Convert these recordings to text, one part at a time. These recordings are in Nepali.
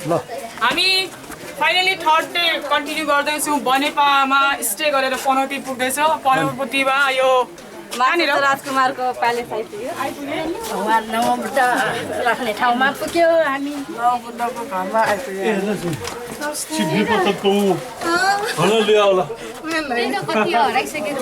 ल हामी फाइनली थर्ड डे कन्टिन्यू गर्दैछौँ बनेपामा स्टे गरेर पनौती पुग्दैछौँ पनौतीमा यो कहाँनिर राजकुमारको प्यालेस आइपुग्यो उहाँ नवबुद्ध राख्ने ठाउँमा पुग्यो हामी नवबुद्धको घरमा आइपुग्यो छिप्पी पत्तको हलो लियो होला कति हराइसकेको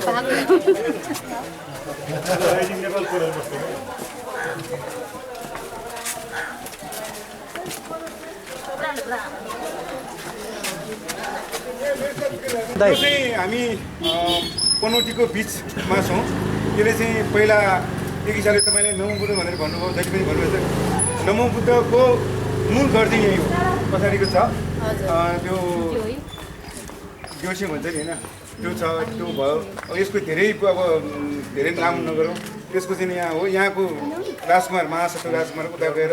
हामी पनौतीको बिचमा छौँ त्यसले चाहिँ पहिला एक हिसाबले तपाईँले नमो बुद्ध भनेर भन्नुभयो जति पनि भन्नुभएको छ नमो बुद्धको मूल घर चाहिँ यही हो पछाडिको छ त्यो जोसे भन्छ नि होइन त्यो छ त्यो भयो अब यसको धेरै लामो नगरौँ त्यसको चाहिँ यहाँ हो यहाँको राजकुमार महासत्व राजकुमार उता गएर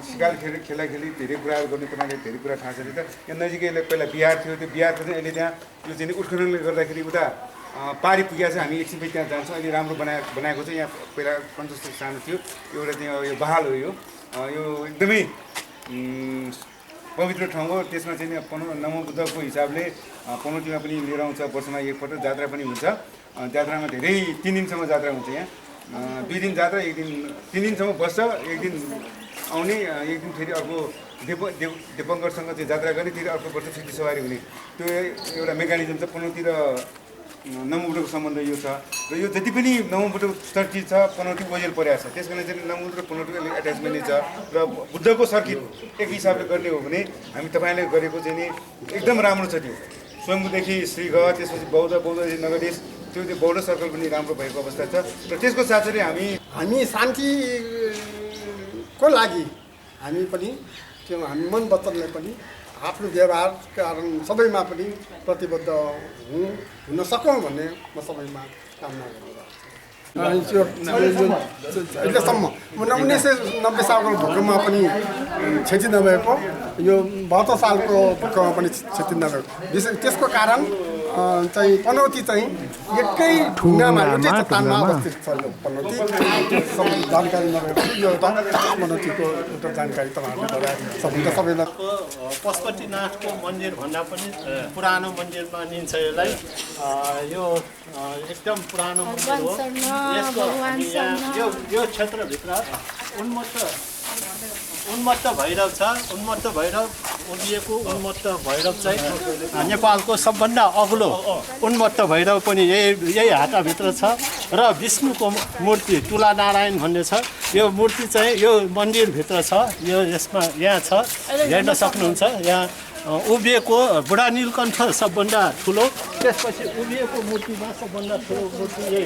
सिकाल खेल्दाखेरि धेरै कुराहरू गर्ने तपाईँले धेरै कुरा थाहा छ नि त यहाँ नजिकै पहिला बिहार थियो त्यो बिहारको चाहिँ अहिले त्यहाँ यो चाहिँ उत्खननले गर्दाखेरि उता पारी पुगेको छ हामी एकछिन पनि त्यहाँ जान्छौँ अहिले राम्रो बनाएको छ यहाँ पहिला कन्जस्टिक सानो थियो एउटा चाहिँ यो बहाल हो यो एकदमै पवित्र ठाउँ हो त्यसमा चाहिँ नमो बुद्धको हिसाबले पनौतीमा पनि लिएर आउँछ वर्षमा एकपल्ट जात्रा पनि हुन्छ जात्रामा धेरै 3 दिनसम्म जात्रा हुन्छ यहाँ 2 दिन जात्रा 1 दिन 3 दिनसम्म बस्छ एक दिन आउने एक दिन फेरि अर्को देवङ्करसँग चाहिँ जात्रा गर्ने फेरि अर्को वर्ष फेरि सवारी हुने त्यो एउटा मेकानिजम छ पनौती र नमोबुद्धको सम्बन्ध यो छ र यो जति पनि नमोबुद्धको सर्किट छ पनौती ओझेल परेको छ त्यसकारण चाहिँ नमोबुद्ध र पनौतीको एट्याचमेन्ट छ र बुद्धको सर्किट एक हिसाबले गर्ने हो भने हामी तपाईँले गरेको चाहिँ नि एकदम राम्रो छ त्यो स्वयम्भूदेखि श्रीग त्यसपछि बौद्ध नगदेश त्यो बौद्ध सर्कल पनि राम्रो भएको अवस्था छ र त्यसको साथसाथै हामी शान्तिको लागि हामी पनि त्यो हामी मन वचनले पनि आफ्नो व्यवहार कारण सबैमा पनि प्रतिबद्ध हुन सकौँ भन्ने म सबैमा कामना गरिरहेको छु अहिलेसम्म 1990 सालको भूकम्पमा पनि क्षति नभएको यो 72 सालको भूकम्पमा पनि क्षति नभएको विशेष त्यसको कारण चाहिँ पनौती चाहिँ एकै ढुङ्गामा एउटै चट्टानमा अवस्थित छ यो पनौती जानकारी नभएको यो एउटा पनौतीको एउटा जानकारी तपाईँहरूले गराएको सबैलाई पशुपतिनाथको मन्दिर भन्दा पनि पुरानो मन्दिर मानिन्छ यसलाई यो एकदम पुरानो मन्दिर हो यसको यो क्षेत्रभित्र उन्मत्त भैरव छ उन्मत्त भैरव उभिएको उन्मत्त भैरव चाहिँ नेपालको सबभन्दा अग्लो उन्मत्त भैरव पनि यही हाताभित्र छ र विष्णुको मूर्ति तुलानारायण भन्ने छ यो मूर्ति चाहिँ यो मन्दिरभित्र छ यो यसमा यहाँ छ हेर्न सक्नुहुन्छ यहाँ उभिएको बुढा नीलकण्ठ सबभन्दा ठुलो त्यसपछि उभिएको मूर्तिमा सबभन्दा ठुलो मूर्ति यही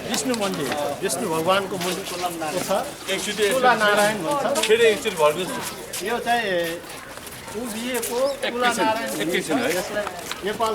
विष्णु मन्दिर विष्णु भगवानको मन्दिर छ तुलानारायण भन्छ फेरि एकचोटि भन्नुहोस् यो चाहिँ उभिएको तुलानारायण नेपाल